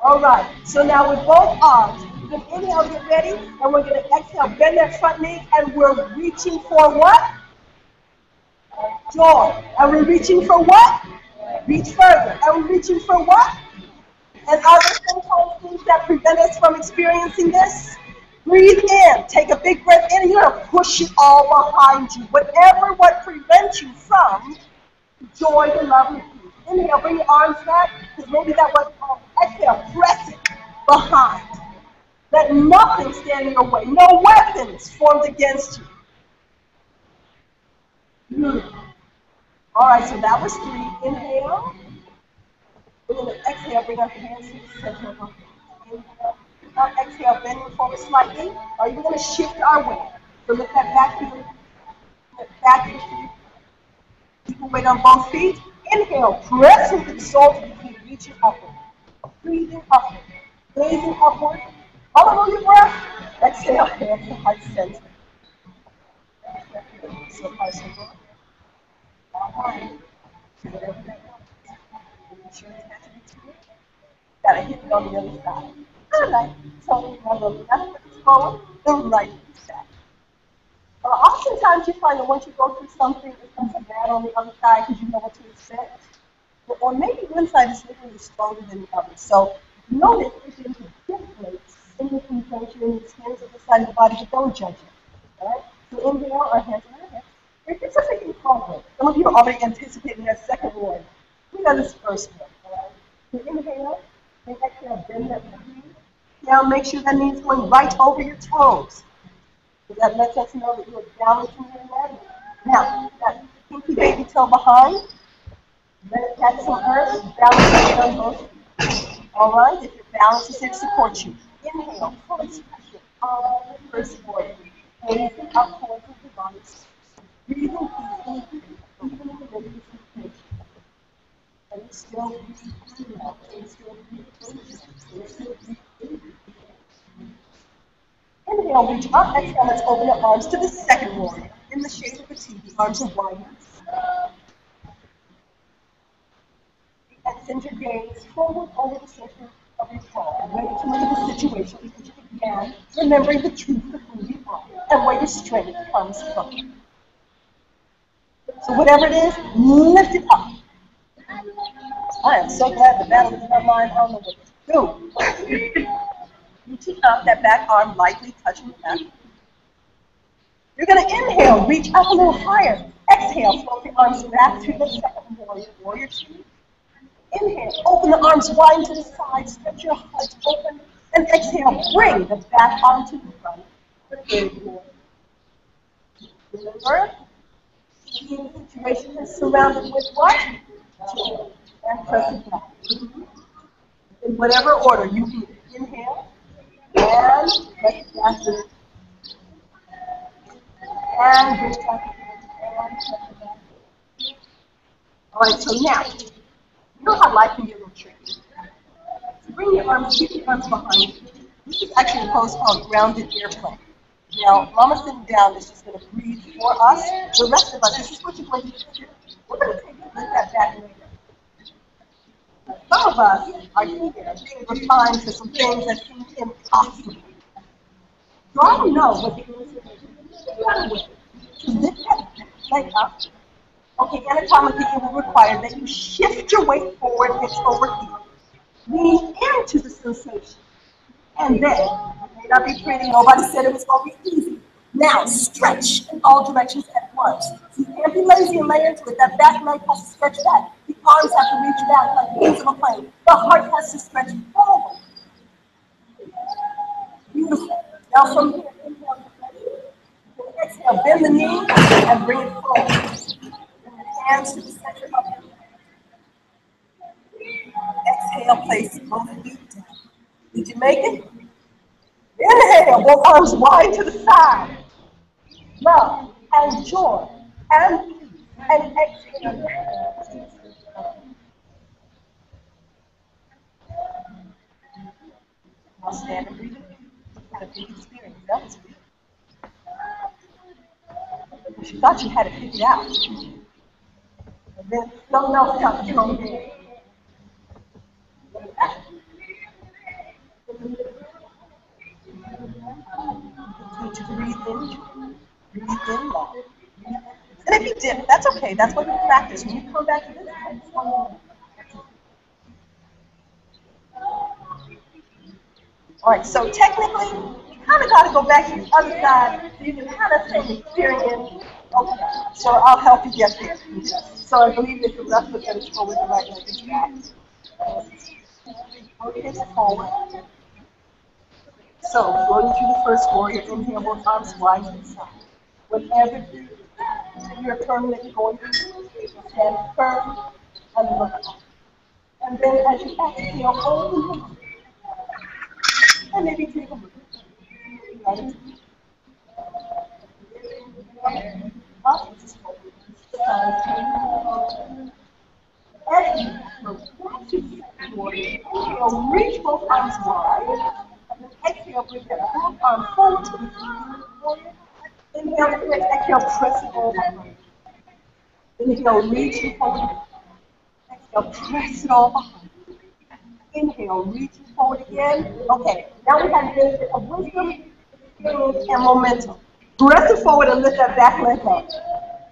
Speaker 2: All right, so now with both arms, we're going to inhale, get ready, and we're going to exhale, bend that front knee, and we're reaching for what? Joy. And we're reaching for what? Reach further. And we're reaching for what? And are there sometimes things that prevent us from experiencing this? Breathe in. Take a big breath in, and you're going to push it all behind you. Whatever what prevents you from joy and love and peace. Inhale, bring your arms back, because maybe that was wrong. Exhale, press it behind. Let nothing stand in your way. No weapons formed against you. All right, so that was 3. Inhale. We're going to exhale, bring our hands to the center of our feet. Inhale. Now exhale, bending forward slightly. Or you're going to shift our weight. So lift that back heel. Back heel. Keep the weight on both feet. Inhale, press with the soles of the feet, reaching upward. Breathing upward. Gazing upward. Follow your breath. Exhale, hands to heart center. So heart center. All right. Gotta hit it on the other side. All right. So we're going to left foot forward, the right foot back. Oftentimes you find that once you go through something, it comes bad on the other side because you know what to expect. Or maybe one side is literally stronger than the other. So notice if there's a difference in the temperature in the skins of the side of the body, but don't judge it. All right? So inhale, our hands on our hips. It's just like in progress. Some of you are already anticipating that second one. We got this first one. All right? So inhale, and exhale, bend that knee. Now make sure that knee is going right over your toes. So that lets us know that you're balancing your leg. Now, that pinky baby toe behind. Let it catch some earth. Balance it on both feet. All right? If your balance is there to support you. Inhale, fully stretch your arms, first forward. Gazing up towards the body. Breathing deeply, even in the middle of the sensation. And still breathing out. And still breathing. Inhale, reach up. Exhale, let's open your arms to the second warrior. In the shape of a T, the arms are wide. And send your gaze forward over the center of your palm. Ready to look at the situation because you began remembering the truth of who you are and where your strength comes from. So whatever it is, lift it up. I am so glad the battle is in our mind. I don't know what to do. Reaching up, that back arm lightly touching the back. You're going to inhale, reach up a little higher. Exhale, float the arms back to the second warrior, warrior 2. Inhale, open the arms wide to the side, stretch your heart open, and exhale, bring the back arm to the front. The third warrior. Remember, the situation is surrounded with what? Joy. And press it back. In whatever order you need. Inhale, and let's back to And bring it back again. All right, so now, you know how life can be a little tricky. So bring your arms, keep your arms behind you. This is actually a pose called grounded airplane. Now, Mama sitting down is just going to breathe for us. The rest of us, this is what you're going to do. We're going to take a look at that later. Some of us are here being refined to some things that seem impossible. So I don't know what the answer is. You got to wait. To lift that leg up. Okay, anatomically it will require that you shift your weight forward, hips over here. Lean into the sensation. And then, it may not be pretty, nobody said it was going to be easy. Now, stretch in all directions at once. So you can't be lazy and lay into it. That back leg has to stretch back. The arms have to reach back like the wings of a plane. The heart has to stretch forward. Beautiful. Now from here, inhale. Exhale, bend the knee and bring it forward. Bring the hands to the center of your head. Exhale, place both feet down. Did you make it? Inhale, both arms wide to the side. Love and joy and peace. And exhale. Now stand and breathe. Had a big experience. That was good. She thought you had it figured out. And then something else comes in on there. Continue to breathe in. Breathe in long. And if you dip, that's okay. That's what you practice. When you come back to this, all right, so technically, you kind of got to go back to the other side so you can kind of take experience. Okay, so I'll help you get there. So I believe that the left foot is forward, the right leg is back. Okay, forward. So going through the first warrior, inhale, both arms wide to the side. Whenever you're permanently going through, stand firm and look up. And then as you exhale, open your mouth. And maybe take a look. Up. Exhale, reach both arms wide. And then exhale, bring that back arm forward to the floor. Inhale, exhale, press it over. Inhale, reach it forward. Exhale, press it over. Inhale, reach it forward again. Okay, now we have a benefit of wisdom, experience, and momentum. Press it forward and lift that back leg up.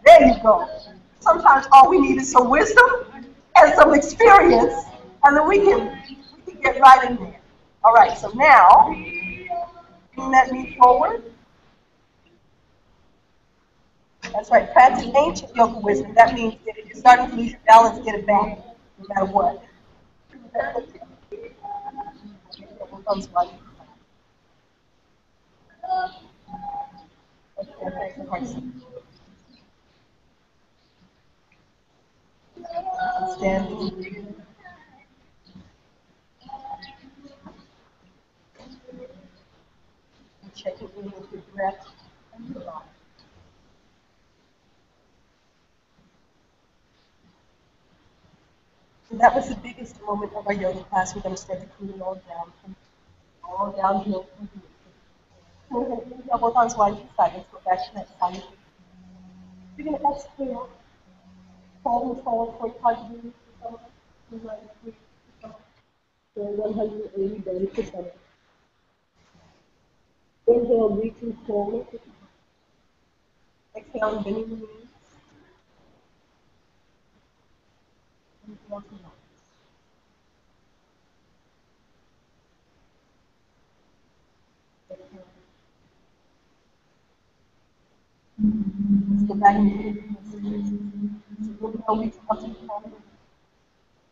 Speaker 2: There you go. Sometimes all we need is some wisdom and some experience, and then we can get right in there. All right, so now, bring that knee forward. That's right, practice ancient yoga wisdom. That means that if you're starting to lose your balance, get it back, no matter what. Standing. Check it in with your breath and your body. So that was the biggest moment of our yoga class. We're going to start to cool it all downhill from here. Both arms wide to the side. Let's go back to that side. You're going to exhale. Fold and forward 45 degrees to stomach. 180 belly to stomach. Inhale, reaching forward. Exhale, bending the knees. Inhale to rise. Let's go back into the inhale, reach up to the palm.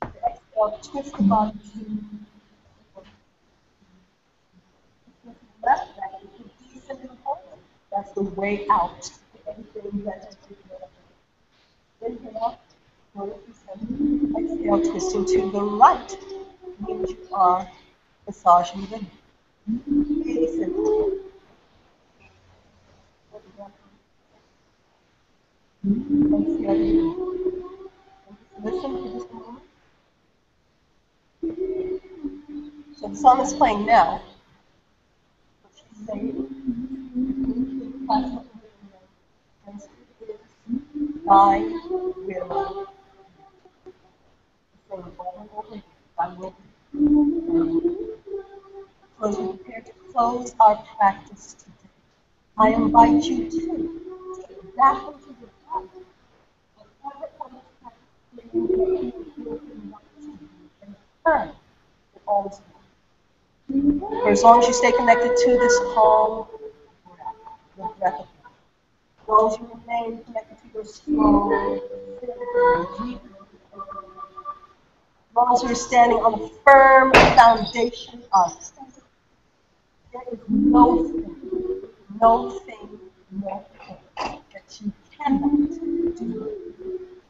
Speaker 2: Exhale, twist the body to left back. That's the way out. Everything that inhale, exhale, twisting to the right. Means you are massaging the knee. Really simple. Listen for just a moment. So the song is playing now. What she's saying, thy will. Saying over and over again, thy will. As we prepare to close our practice today, I invite you to take back into your heart whatever kind of practice you want to do and turn it all to God. For as long as you stay connected to this calm breath, the breath of God, as long as you remain connected to your slow, deep, as long as you're standing on a firm foundation of study, there is no thing that you cannot do,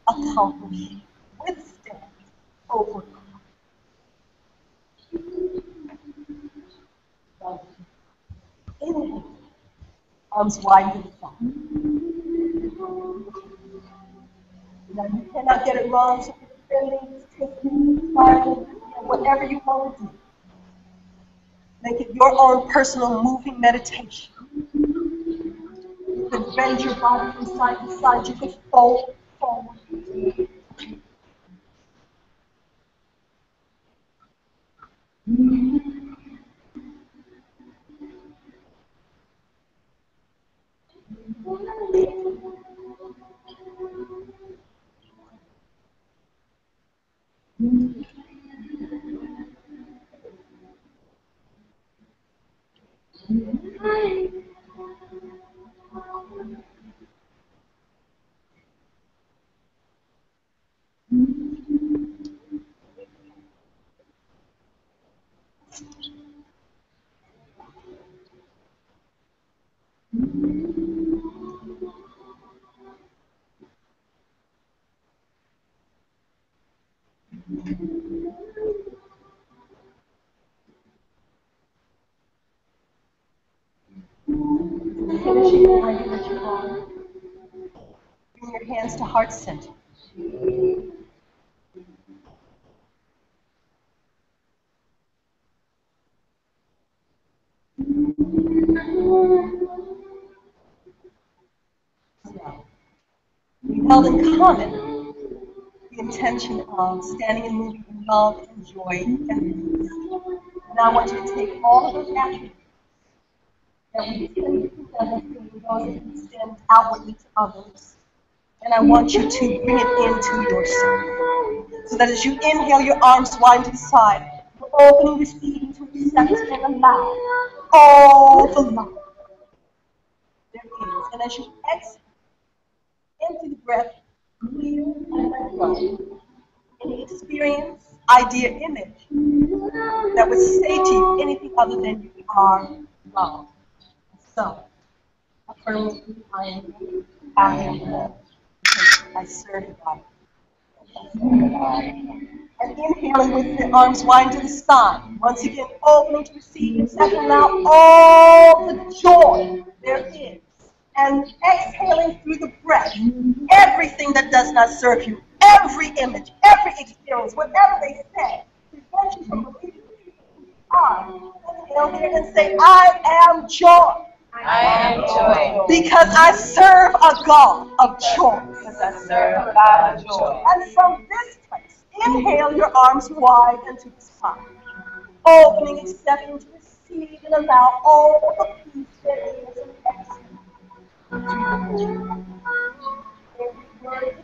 Speaker 2: accomplish, withstand, overcome. Inhale, arms wide to the side. Now you cannot get it wrong, so you're bending, twisting, spiraling, whatever you want to do. Make it your own personal moving meditation. You could bend your body from side to side. You could fold forward. Finishing the way that you are. Bring your hands to heart center. We held in common the intention of standing and moving in love and joy and peace. And I want you to take all of those attributes that we extend to together, those that we extend outwardly to others, and I want you to bring it into yourself. So that as you inhale, your arms wide to the side, you're opening, receiving to accept and allow all the love there is. And as you exhale, empty the breath, clear and let go. Any experience, idea, image that would say to you anything other than you are love. So, affirming I am love. I serve God. And inhaling with the arms wide to the side. Once again, opening to receive, accept, and allow all the joy there is. And exhaling through the breath, everything that does not serve you, every image, every experience, whatever they say, prevent you from believing who you are. Inhale here and say, I am joy.
Speaker 7: I am joy.
Speaker 2: Because I serve a God of joy.
Speaker 7: Because I serve a God of joy.
Speaker 2: And from this place, inhale your arms wide and to the side. Opening, accepting to receive and allow all the peace there is in exhale. Every word,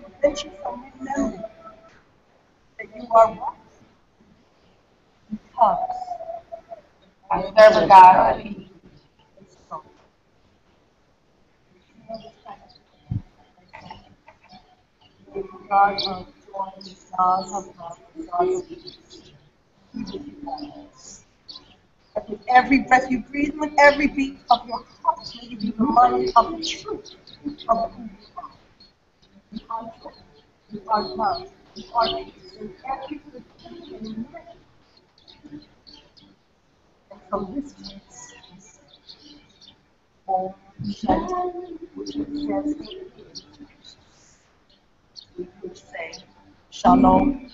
Speaker 2: prevent you from remembering that you are what? Because
Speaker 7: I serve a God of peace.
Speaker 2: God of joy, God of love, God of peace. That with every breath you breathe, with every beat of your heart, may you be reminded of the truth of who you are. You are joy, you are love, you are peace, and every good thing in you. And from this place,
Speaker 8: We could say shalom.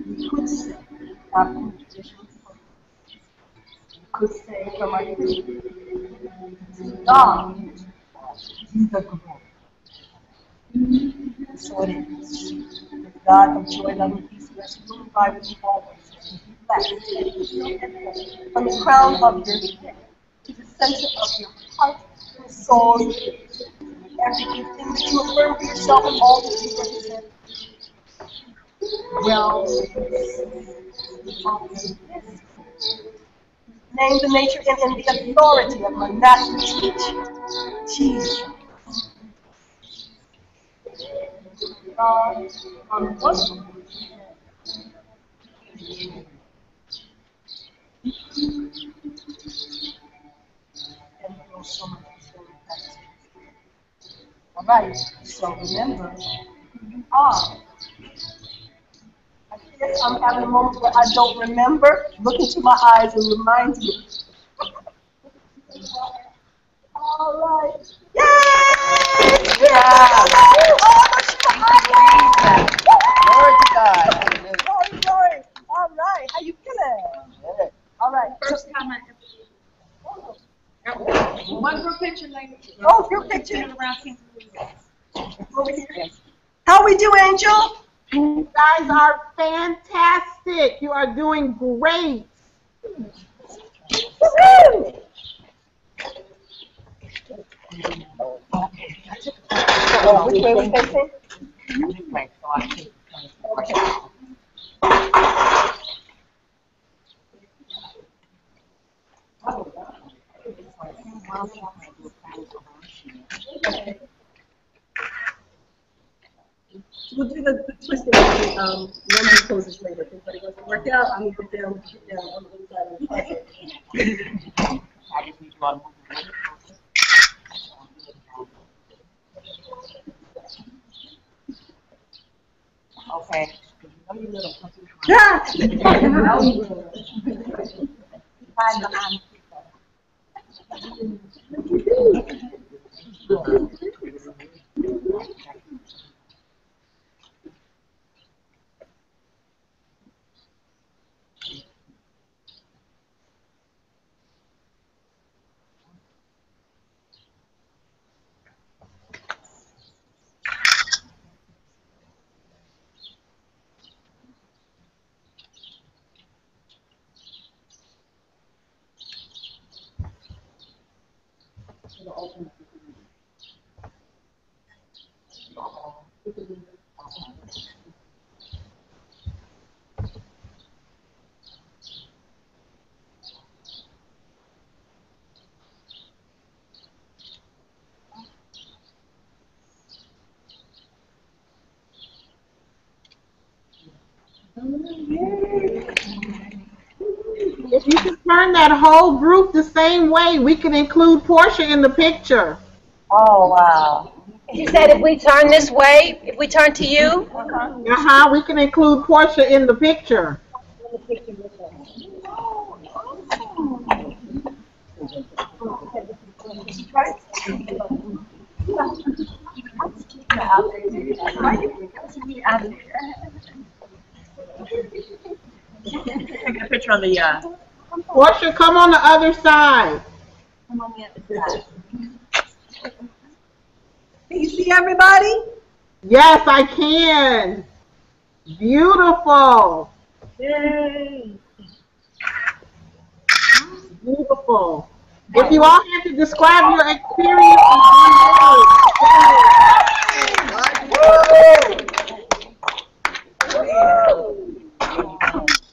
Speaker 8: We could say unconditional forgiveness. We could say from our youth, God be the glory. So it is. The God of joy, love, and peace, rest, rule, and abide with you always. Blessed from the crown of your head to the center of your heart, your soul, everything that you affirm for yourself and all that you represent. Well, name the nature and in the authority of my master teacher, Jesus. God, on one and feel so much respect. All right, so remember who you are. I guess I'm having a moment where I don't remember. Look into my eyes and remind me. All right. Yay!
Speaker 1: Yeah. Glory to God.
Speaker 8: Glory, glory. All right. How you feeling? All right.
Speaker 7: First time I ever one group picture, lady.
Speaker 8: Oh, group picture.
Speaker 7: Turn around, Kimberli.
Speaker 8: Over here. How we do, Angel?
Speaker 6: You guys are fantastic. You are doing great.
Speaker 8: Woo-hoo! Which way we facing? Okay. We'll do the twisting when we poses later. If anybody wants to work out, I'm going to get down on the inside of the pocket.
Speaker 5: I just need you all to move a little closer. Okay. You know you little puppy. Find the hand.
Speaker 6: If you can turn that whole group the same way, we can include Portia in the picture.
Speaker 8: Oh, wow.
Speaker 9: He said if we turn this way, if we turn to you,
Speaker 6: We can include Portia in the picture.
Speaker 5: Take a picture on the
Speaker 6: Portia, come on the other side.
Speaker 8: Come on the other side. Can you see everybody?
Speaker 6: Yes, I can. Beautiful.
Speaker 8: Yay.
Speaker 6: Beautiful. If you all had to describe your experience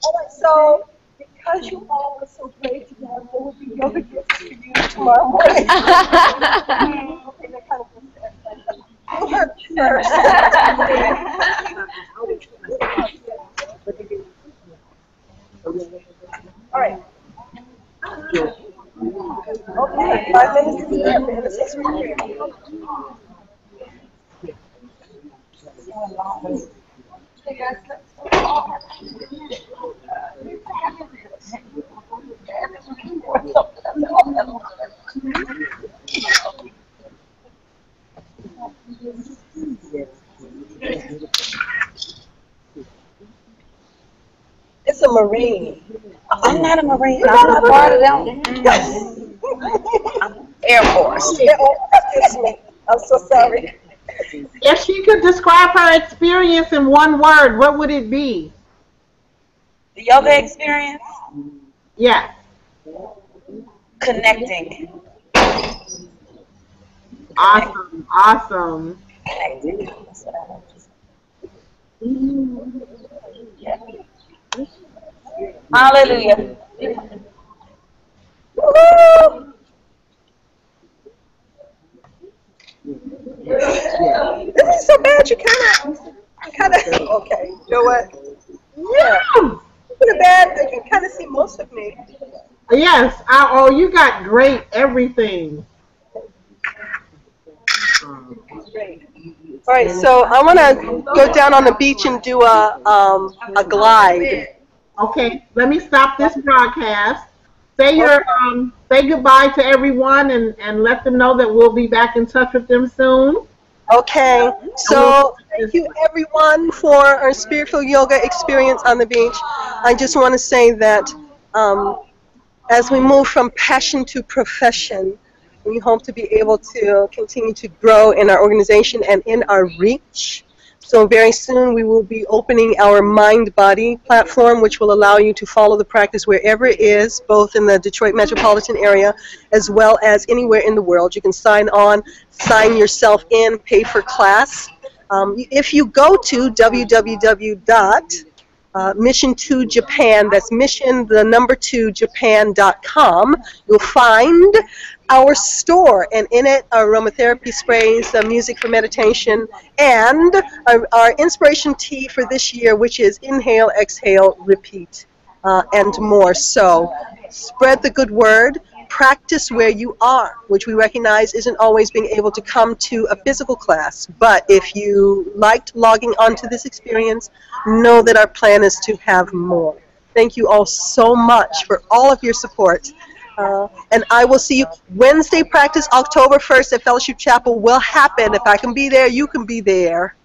Speaker 8: All right, so because you all were so great today, there will be yoga gifts for you tomorrow morning. Okay, that kind of you heard me first. All right. Okay, 5 minutes is there for intercessory prayer. Hey guys, let's
Speaker 2: It's a Marine.
Speaker 5: I'm not a Marine. I'm not part of them. Air Force.
Speaker 2: Yeah, oh, excuse me. I'm so sorry.
Speaker 6: If she could describe her experience in one word, what would it be?
Speaker 5: The yoga experience?
Speaker 6: Yes.
Speaker 5: Connecting.
Speaker 6: Awesome. Awesome.
Speaker 5: Connecting. Hallelujah. Woo!
Speaker 2: This is so bad. You kind of. Okay. You know what? Yeah. Isn't it bad? You can kind of see most of me.
Speaker 6: Yes. Oh, you got great everything.
Speaker 2: Great. All right. So I want to go down on the beach and do a glide.
Speaker 6: Okay. Let me stop this broadcast. Say goodbye to everyone and let them know that we'll be back in touch with them soon.
Speaker 2: Okay, so thank you everyone for our spiritual yoga experience on the beach. I just want to say that as we move from passion to profession, we hope to be able to continue to grow in our organization and in our reach. So very soon we will be opening our mind-body platform, which will allow you to follow the practice wherever it is, both in the Detroit metropolitan area as well as anywhere in the world. You can sign on, sign yourself in, pay for class. If you go to www.mission2japan, that's mission2japan.com, you'll find our store, and in it are aromatherapy sprays, music for meditation, and our inspiration tea for this year, which is inhale, exhale, repeat, and more. So spread the good word. Practice where you are, which we recognize isn't always being able to come to a physical class. But if you liked logging onto this experience, know that our plan is to have more. Thank you all so much for all of your support. And I will see you. Wednesday practice, October 1st at Fellowship Chapel will happen. If I can be there, you can be there.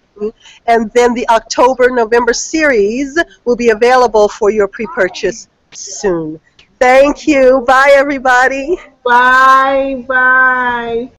Speaker 2: And then the October-November series will be available for your pre-purchase soon. Thank you. Bye, everybody.
Speaker 6: Bye. Bye.